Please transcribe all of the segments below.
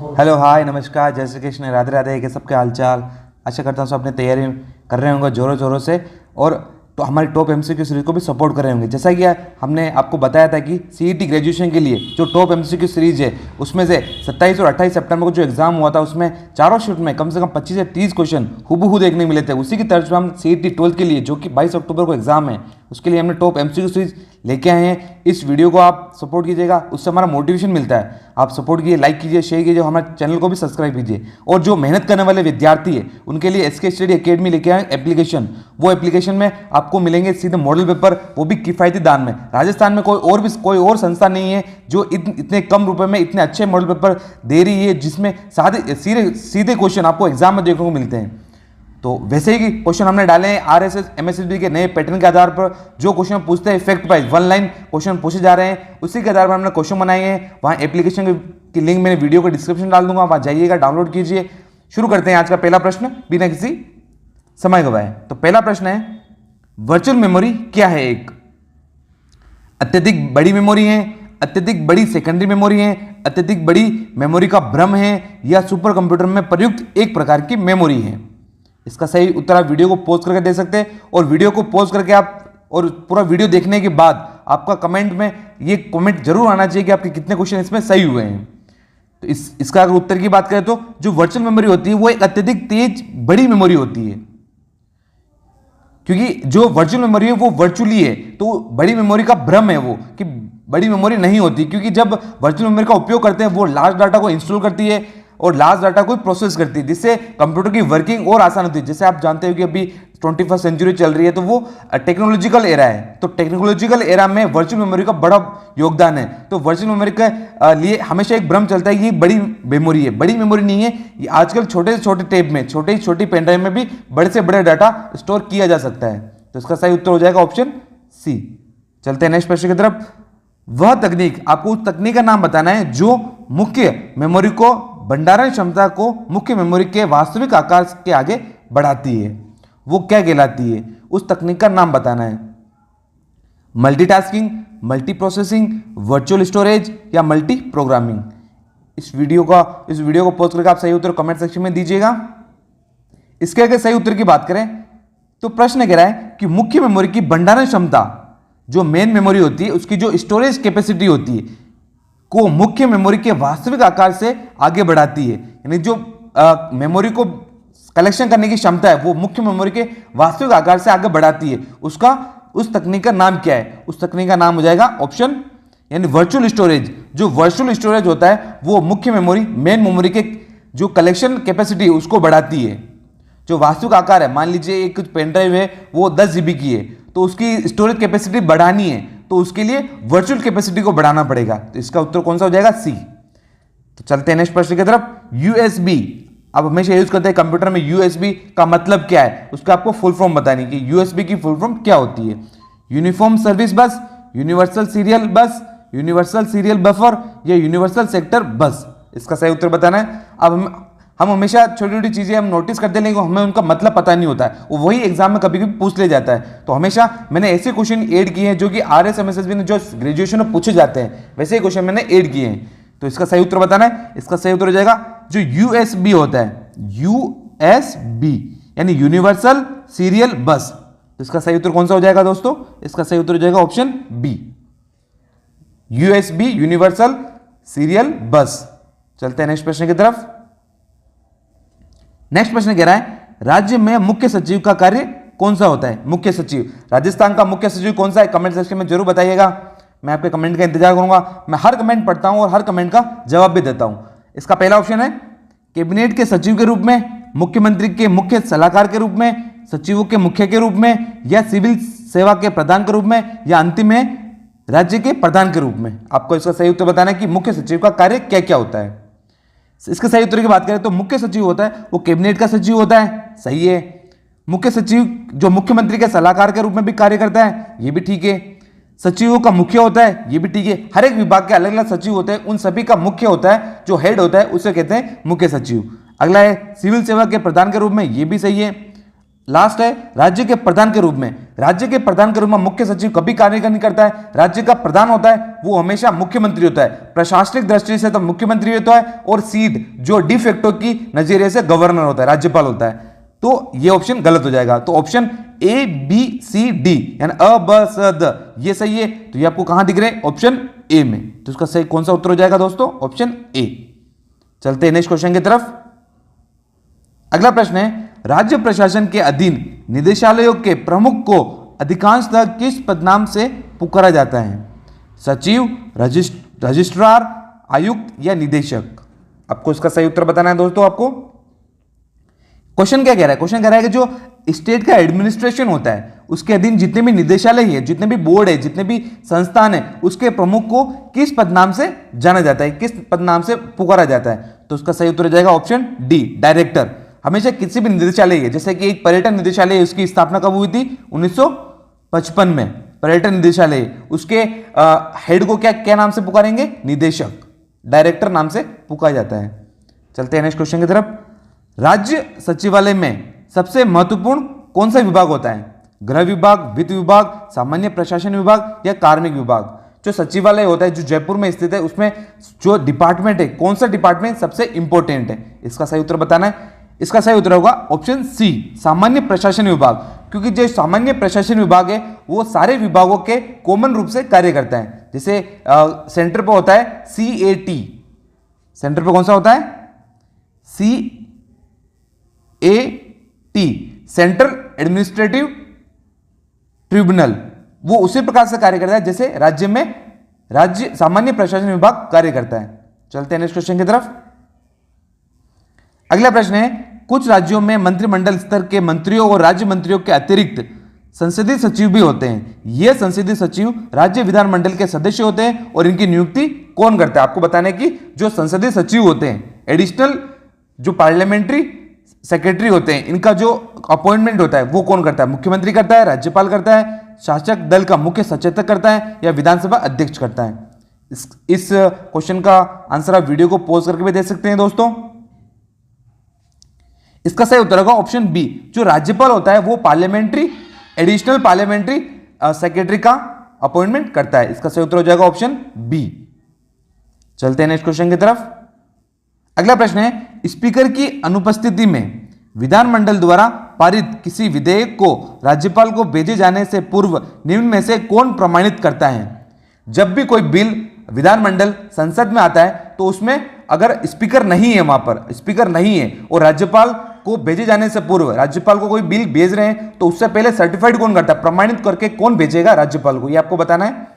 Hello hi नमस्कार जय श्री कृष्ण राधे राधे के सबके हालचाल। आशा करता हूँ सब अपनी तैयारी कर रहे होंगे ज़ोरों ज़ोरों से और तो हमारी टॉप एमसीक्यू सीरीज़ को भी सपोर्ट कर रहे होंगे। जैसा कि हमने आपको बताया था कि सीईटी ग्रेजुएशन के लिए जो टॉप एमसीक्यू सीरीज़ है उसमें से 27 और 28 सितंबर को जो एग्जाम हुआ था उसमें चारों शिफ्ट में कम से कम 25 से 30 क्वेश्चन हूबहू देखने मिले थे। उसी की तर्ज पर हम सीईटी 12 के लिए जो कि 22 अक्टूबर को एग्जाम है उसके लिए हमने टॉप एमसीक्यू सीरीज लेके आए हैं। इस वीडियो को आप सपोर्ट कीजिएगा, उससे हमारा मोटिवेशन मिलता है। आप सपोर्ट कीजिए, लाइक कीजिए, शेयर कीजिए, हमारे चैनल को भी सब्सक्राइब कीजिए। और जो मेहनत करने वाले विद्यार्थी है उनके लिए एसके स्टडी एकेडमी लेके आए एप्लीकेशन। वो एप्लीकेशन में आपको मिलेंगे सीधे मॉडल पेपर, वो भी किफायती दाम में। राजस्थान में कोई और संस्था नहीं है जो इतने कम रुपए में इतने अच्छे मॉडल पेपर दे रही है जिसमें सीधे क्वेश्चन आपको एग्जाम में देखने को मिलते हैं। तो वैसे ही क्वेश्चन हमने डाले हैं आरएसएस एमएसएसबी के नए पैटर्न के आधार पर। जो क्वेश्चन पूछते हैं फैक्ट वाइज 1 लाइन क्वेश्चन पूछे जा रहे हैं, उसी के आधार पर हमने क्वेश्चन बनाए हैं। वहाँ एप्लीकेशन की लिंक मैंने वीडियो को डिस्क्रिप्शन डाल दूंगा, वहाँ जाइएगा, डाउनलोड कीजिए। शुरू करते हैं आज का पहला प्रश्न बिना किसी समय गवाए। तो पहला प्रश्न है वर्चुअल मेमोरी क्या है? एक अत्यधिक बड़ी मेमोरी है, अत्यधिक बड़ी सेकेंडरी मेमोरी है, अत्यधिक बड़ी मेमोरी का भ्रम है, या सुपर कंप्यूटर में प्रयुक्त एक प्रकार की मेमोरी है। इसका सही उत्तर आप वीडियो को पॉज करके दे सकते हैं। और वीडियो को पॉज करके आप और पूरा वीडियो देखने के बाद आपका कमेंट में ये कमेंट जरूर आना चाहिए कि आपके कितने क्वेश्चन इसमें सही हुए हैं। तो इसका अगर उत्तर की बात करें तो जो वर्चुअल मेमोरी होती है वो एक अत्यधिक तेज बड़ी मेमोरी होती है, क्योंकि जो वर्चुअल मेमोरी है वो वर्चुअली है। तो बड़ी मेमोरी का भ्रम है वो कि बड़ी मेमोरी नहीं होती, क्योंकि जब वर्चुअल मेमोरी का उपयोग करते हैं वो लार्ज डाटा को इंस्टॉल करती है और लार्ज डाटा को प्रोसेस करती है, जिससे कंप्यूटर की वर्किंग और आसान होती है। जैसे आप जानते हो कि अभी 21वीं सेंचुरी चल रही है तो वो टेक्नोलॉजिकल एरा है। तो टेक्नोलॉजिकल एरा में वर्चुअल मेमोरी का बड़ा योगदान है। तो वर्चुअल मेमोरी के लिए हमेशा एक भ्रम चलता है कि ये बड़ी मेमोरी है। बड़ी मेमोरी नहीं है, ये आजकल छोटे से छोटे टेप में, छोटी छोटी पेन ड्राइव में भी बड़े से बड़े डाटा स्टोर किया जा सकता है। तो इसका सही उत्तर हो जाएगा ऑप्शन सी। चलते हैं नेक्स्ट प्रश्न की तरफ। वह तकनीक, आपको उस तकनीक का नाम बताना है जो मुख्य मेमोरी को भंडारण क्षमता को मुख्य मेमोरी के वास्तविक आकार के आगे बढ़ाती है। वो क्या कहलाती है? उस तकनीक का नाम बताना है। Multitasking, multi processing, virtual storage या मल्टी प्रोग्रामिंग। इस वीडियो को पॉज करके आप सही उत्तर कमेंट सेक्शन में दीजिएगा। इसके अगर सही उत्तर की बात करें तो प्रश्न कह रहा है कि मुख्य मेमोरी की भंडारण क्षमता, जो मेन मेमोरी होती है उसकी जो स्टोरेज कैपेसिटी होती है को मुख्य मेमोरी के वास्तविक आकार से आगे बढ़ाती है। यानी जो मेमोरी को कलेक्शन करने की क्षमता है वो मुख्य मेमोरी के वास्तविक आकार से आगे बढ़ाती है। उस तकनीक का नाम क्या है? उस तकनीक का नाम हो जाएगा ऑप्शन यानी वर्चुअल स्टोरेज। जो वर्चुअल स्टोरेज होता है वो मुख्य मेमोरी मेन मेमोरी के जो कलेक्शन कैपेसिटी उसको बढ़ाती है। जो वास्तविक आकार है, मान लीजिए एक पेन ड्राइव है वो 10 GB की है, तो उसकी स्टोरेज कैपेसिटी बढ़ानी है तो उसके लिए वर्चुअल कैपेसिटी को बढ़ाना पड़ेगा। तो इसका उत्तर कौन सा हो जाएगा? सी। तो चलते हैं नेक्स्ट प्रश्न की तरफ। यूएसबी, अब हमेशा यूज करते हैं कंप्यूटर में यूएसबी का मतलब क्या है, उसका आपको फुल फॉर्म बतानी कि यूएसबी की फुल फॉर्म क्या होती है। यूनिफॉर्म सर्विस बस, यूनिवर्सल सीरियल बस, यूनिवर्सल सीरियल बफर या यूनिवर्सल सेक्टर बस। इसका सही उत्तर बताना है। अब हम हमेशा छोटी छोटी चीज़ें हम नोटिस करते हैं लेकिन हमें उनका मतलब पता नहीं होता है, वही एग्जाम में कभी कभी पूछ ले जाता है। तो हमेशा मैंने ऐसे क्वेश्चन ऐड किए हैं जो कि आरएस एमएसएसबी ने जो ग्रेजुएशन में पूछे जाते हैं वैसे ही क्वेश्चन मैंने ऐड किए हैं। तो इसका सही उत्तर बताना है। इसका सही उत्तर हो जाएगा जो यूएसबी होता है, यूएसबी यानी यूनिवर्सल सीरियल बस। तो इसका सही उत्तर कौन सा हो जाएगा दोस्तों? इसका सही उत्तर हो जाएगा option B, USB universal serial bus. चलते हैं नेक्स्ट प्रश्न की तरफ। नेक्स्ट प्रश्न कह रहा है राज्य में मुख्य सचिव का कार्य कौन सा होता है? मुख्य सचिव, राजस्थान का मुख्य सचिव कौन सा है? कमेंट सेक्शन में जरूर बताइएगा। मैं आपके कमेंट का इंतजार करूंगा। मैं हर कमेंट पढ़ता हूं और हर कमेंट का जवाब भी देता हूं। इसका पहला ऑप्शन है कैबिनेट के सचिव के रूप में, मुख्यमंत्री के मुख्य सलाहकार के रूप में, सचिवों के मुख्य के रूप में, या सिविल सेवा के प्रधान के रूप में, या अंतिम में राज्य के प्रधान के रूप में। आपको इसका सही उत्तर बताना है कि मुख्य सचिव का कार्य क्या क्या होता है। इसके सही उत्तर की बात करें तो मुख्य सचिव होता है वो कैबिनेट का सचिव होता है, सही है। मुख्य सचिव जो मुख्यमंत्री के सलाहकार के रूप में भी कार्य करता है, ये भी ठीक है। सचिवों का मुख्य होता है, ये भी ठीक है। हर एक विभाग के अलग अलग सचिव होते हैं, उन सभी का मुख्य होता है, जो हेड होता है उसे कहते हैं मुख्य सचिव। अगला है सिविल सेवा के प्रधान के रूप में, ये भी सही है। लास्ट है राज्य के प्रधान के रूप में। राज्य के प्रधान के रूप में मुख्य सचिव कभी कार्य नहीं करता है। राज्य का प्रधान होता है वो हमेशा मुख्यमंत्री होता है। प्रशासनिक दृष्टि से तो मुख्यमंत्री होता है, और सीट जो डिफेक्टो की नजरिए से गवर्नर होता है, राज्यपाल होता है। तो ये ऑप्शन गलत हो जाएगा। तो option A B C D यानी अ ब स द ये सही है। तो ये आपको कहां दिख रहे हैं? ऑप्शन ए में। तो इसका सही कौन सा उत्तर हो जाएगा दोस्तों? Option A. चलते हैं नेक्स्ट क्वेश्चन की तरफ। अगला प्रश्न है, राज्य प्रशासन के अधीन निदेशालयों के प्रमुख को अधिकांशतः किस पदनाम से पुकारा जाता है? सचिव, रजिस्ट्रार, आयुक्त या निदेशक? आपको इसका सही उत्तर बताना है दोस्तों। आपको क्वेश्चन क्या कह रहा है? क्वेश्चन कह रहा है कि जो स्टेट का एडमिनिस्ट्रेशन होता है उसके अधीन जितने भी निदेशालय है, जितने भी बोर्ड है, जितने भी संस्थान है, उसके प्रमुख को किस पदनाम से जाना जाता है, किस पदनाम से पुकारा जाता है? तो उसका सही उत्तर हो जाएगा ऑप्शन डी, डायरेक्टर। हमेशा किसी भी निदेशालय है, जैसे कि एक पर्यटन निदेशालय है, उसकी स्थापना कब हुई थी? 1955 में पर्यटन निदेशालय। उसके हेड को क्या क्या नाम से पुकारेंगे? निदेशक, डायरेक्टर नाम से पुकारा जाता है। चलते हैं नेक्स्ट क्वेश्चन की तरफ। राज्य सचिवालय में सबसे महत्वपूर्ण कौन सा विभाग होता है? गृह विभाग, वित्त विभाग, सामान्य प्रशासन विभाग या कार्मिक विभाग? जो सचिवालय होता है जो जयपुर में स्थित है, उसमें जो डिपार्टमेंट है, कौन सा डिपार्टमेंट सबसे इंपॉर्टेंट है? इसका सही उत्तर बताना है। इसका सही उत्तर होगा ऑप्शन सी, सामान्य प्रशासन विभाग। क्योंकि जो सामान्य प्रशासन विभाग है वो सारे विभागों के कॉमन रूप से कार्य करता है। जैसे सेंटर पर होता है CAT, सेंटर पर कौन सा होता है? CAT, central administrative tribunal. वो उसी प्रकार से कार्य करता है जैसे राज्य में राज्य सामान्य प्रशासन विभाग कार्य करता है। चलते हैं नेक्स्ट क्वेश्चन की तरफ। अगला प्रश्न है, कुछ राज्यों में मंत्रिमंडल स्तर के मंत्रियों और राज्य मंत्रियों के अतिरिक्त संसदीय सचिव भी होते हैं। ये संसदीय सचिव राज्य विधानमंडल के सदस्य होते हैं और इनकी नियुक्ति कौन करता है? आपको बताना है कि जो संसदीय सचिव होते हैं, एडिशनल जो पार्लियामेंट्री सेक्रेटरी होते हैं, इनका जो अपॉइंटमेंट होता है वो कौन करता है? मुख्यमंत्री करता है, राज्यपाल करता है, शासक दल का मुख्य सचेतक करता है या विधानसभा अध्यक्ष करता है? इस क्वेश्चन का आंसर आप वीडियो को पॉज करके भी दे सकते हैं दोस्तों। इसका सही उत्तर होगा ऑप्शन बी, जो राज्यपाल होता है वो पार्लियामेंट्री एडिशनल पार्लियामेंट्री सेक्रेटरी का अपॉइंटमेंट करता है। इसका सही उत्तर हो जाएगा ऑप्शन बी। चलते हैं नेक्स्ट क्वेश्चन की तरफ। अगला प्रश्न है, स्पीकर की अनुपस्थिति में विधानमंडल द्वारा पारित किसी विधेयक को राज्यपाल को भेजे जाने से पूर्व निम्न में से कौन प्रमाणित करता है? जब भी कोई बिल विधानमंडल संसद में आता है तो उसमें अगर स्पीकर नहीं है, वहां पर स्पीकर नहीं है और राज्यपाल को भेजे जाने से पूर्व राज्यपाल को कोई बिल भेज रहे हैं तो उससे पहले सर्टिफाइड कौन करता है? प्रमाणित करके कौन भेजेगा राज्यपाल को? ये आपको बताना है।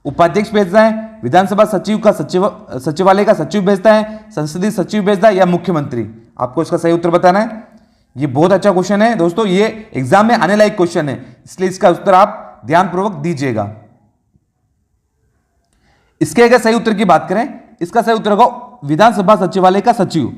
उपाध्यक्ष भेजता है, विधानसभा सचिव का सचिवालय का सचिव भेजता है, संसदीय सचिव भेजता है या मुख्यमंत्री? आपको इसका सही उत्तर बताना है। ये बहुत अच्छा क्वेश्चन है दोस्तों, ये एग्जाम में आने लायक क्वेश्चन है, इसलिए इसका उत्तर आप ध्यानपूर्वक दीजिएगा। इसके अगर सही उत्तर की बात करें, इसका सही उत्तर होगा विधानसभा सचिवालय का सचिव।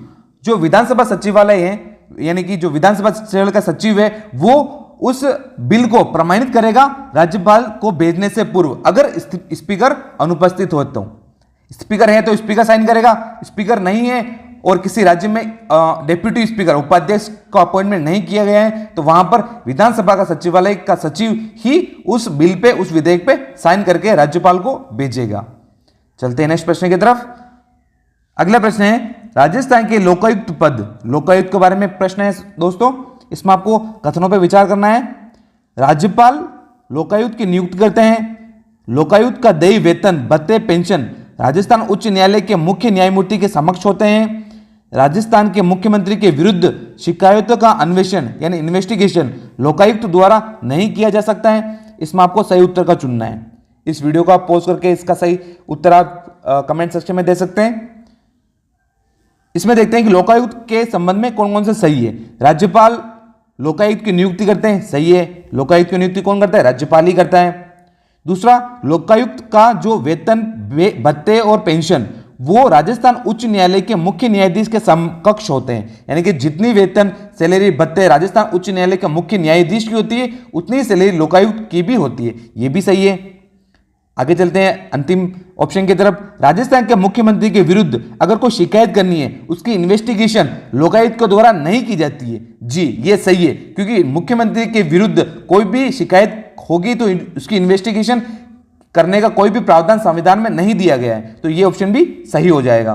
जो विधानसभा सचिवालय है यानी कि जो विधानसभा सचिवालय का सचिव है वो उस बिल को प्रमाणित करेगा राज्यपाल को भेजने से पूर्व, अगर स्पीकर अनुपस्थित हो तो। स्पीकर है तो स्पीकर साइन करेगा, स्पीकर नहीं है और किसी राज्य में डेप्यूटी स्पीकर उपाध्यक्ष का अपॉइंटमेंट नहीं किया गया है तो वहां पर विधानसभा का सचिवालय का सचिव ही उस बिल पे उस विधेयक पे साइन करके राज्यपाल को भेजेगा। चलते हैं नेक्स्ट प्रश्न की तरफ। अगला प्रश्न है, राजस्थान के लोकायुक्त पद, लोकायुक्त के बारे में प्रश्न है दोस्तों, इसमें आपको कथनों पर विचार करना है। राज्यपाल लोकायुक्त की नियुक्ति करते हैं। लोकायुक्त का देय वेतन, भत्ते, पेंशन राजस्थान उच्च न्यायालय के मुख्य न्यायमूर्ति के समक्ष होते हैं। राजस्थान के मुख्यमंत्री के विरुद्ध शिकायतों का अन्वेषण यानी इन्वेस्टिगेशन लोकायुक्त द्वारा नहीं किया जा सकता है। इसमें आपको सही उत्तर का चुनना है। इस वीडियो को आप पॉज करके इसका सही उत्तर आप कमेंट सेक्शन में दे सकते हैं। इसमें देखते हैं कि लोकायुक्त के संबंध में कौन कौन से सही है। राज्यपाल लोकायुक्त की नियुक्ति करते हैं, सही है। लोकायुक्त की नियुक्ति कौन करता है? राज्यपाल ही करता है। दूसरा, लोकायुक्त का जो वेतन, भत्ते और पेंशन वो राजस्थान उच्च न्यायालय के मुख्य न्यायाधीश के समकक्ष होते हैं, यानी कि जितनी वेतन, सैलरी, भत्ते राजस्थान उच्च न्यायालय के मुख्य न्यायाधीश की होती है उतनी सैलरी लोकायुक्त की भी होती है, ये भी सही है। आगे चलते हैं अंतिम ऑप्शन की तरफ। राजस्थान के मुख्यमंत्री के विरुद्ध अगर कोई शिकायत करनी है, उसकी इन्वेस्टिगेशन लोकायुक्त के द्वारा नहीं की जाती है। जी ये सही है, क्योंकि मुख्यमंत्री के विरुद्ध कोई भी शिकायत होगी तो उसकी इन्वेस्टिगेशन करने का कोई भी प्रावधान संविधान में नहीं दिया गया है, तो ये ऑप्शन भी सही हो जाएगा।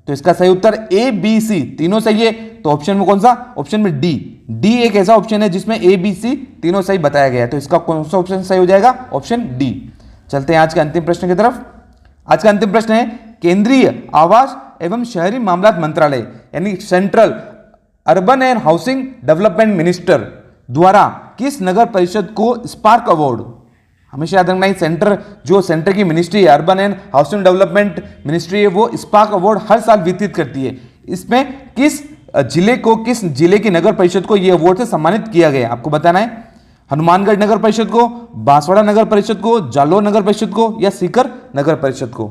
तो इसका सही उत्तर ए बी सी तीनों सही है। तो ऑप्शन में कौन सा? ऑप्शन में डी। डी एक ऐसा ऑप्शन है जिसमें ए बी सी तीनों सही बताया गया है, तो इसका कौन सा ऑप्शन सही हो जाएगा? Option D. चलते हैं आज के अंतिम प्रश्न की तरफ। आज का अंतिम प्रश्न है, केंद्रीय आवास एवं शहरी मामलात मंत्रालय यानी central urban and housing development minister द्वारा किस नगर परिषद को स्पार्क अवार्ड, हमेशा याद रखना, सेंटर की मिनिस्ट्री है, urban and housing development ministry है, वो स्पार्क अवार्ड हर साल वितरित करती है। इसमें किस जिले की नगर परिषद को यह अवार्ड से सम्मानित किया गया, आपको बताना है। हनुमानगढ़ नगर परिषद को, बांसवाड़ा नगर परिषद को, जालोर नगर परिषद को या सीकर नगर परिषद को।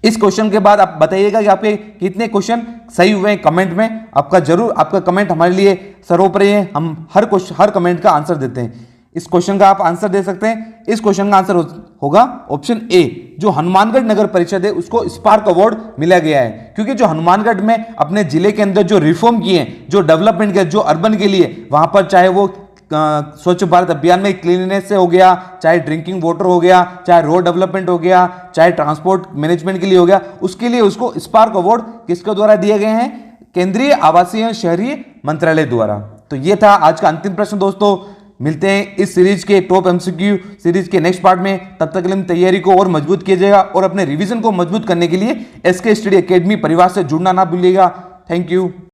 इस क्वेश्चन के बाद आप बताइएगा कि आपके कितने क्वेश्चन सही हुए हैं कमेंट में। आपका कमेंट हमारे लिए सर्वोपरि है, हम हर कमेंट का आंसर देते हैं। इस क्वेश्चन का आप आंसर दे सकते हैं। इस क्वेश्चन का आंसर होगा ऑप्शन ए, जो हनुमानगढ़ नगर परिषद है उसको स्पार्क अवार्ड मिला गया है, क्योंकि जो हनुमानगढ़ में अपने जिले के अंदर जो रिफॉर्म किए हैं, जो डेवलपमेंट किया, जो अर्बन के लिए, वहां पर चाहे वो स्वच्छ भारत अभियान में क्लीननेस से हो गया, चाहे ड्रिंकिंग वाटर हो गया, चाहे रोड डेवलपमेंट हो गया, चाहे ट्रांसपोर्ट मैनेजमेंट के लिए हो गया, उसके लिए उसको स्पार्क अवार्ड किसके द्वारा दिए गए हैं? केंद्रीय आवासीय शहरी मंत्रालय द्वारा। तो ये था आज का अंतिम प्रश्न दोस्तों। मिलते हैं इस सीरीज के टॉप एमसीक्यू सीरीज के नेक्स्ट पार्ट में। तब तक के लिए तैयारी को और मजबूत कीजिएगा और अपने रिवीजन को मजबूत करने के लिए एसके स्टडी एकेडमी परिवार से जुड़ना ना भूलिएगा। Thank you.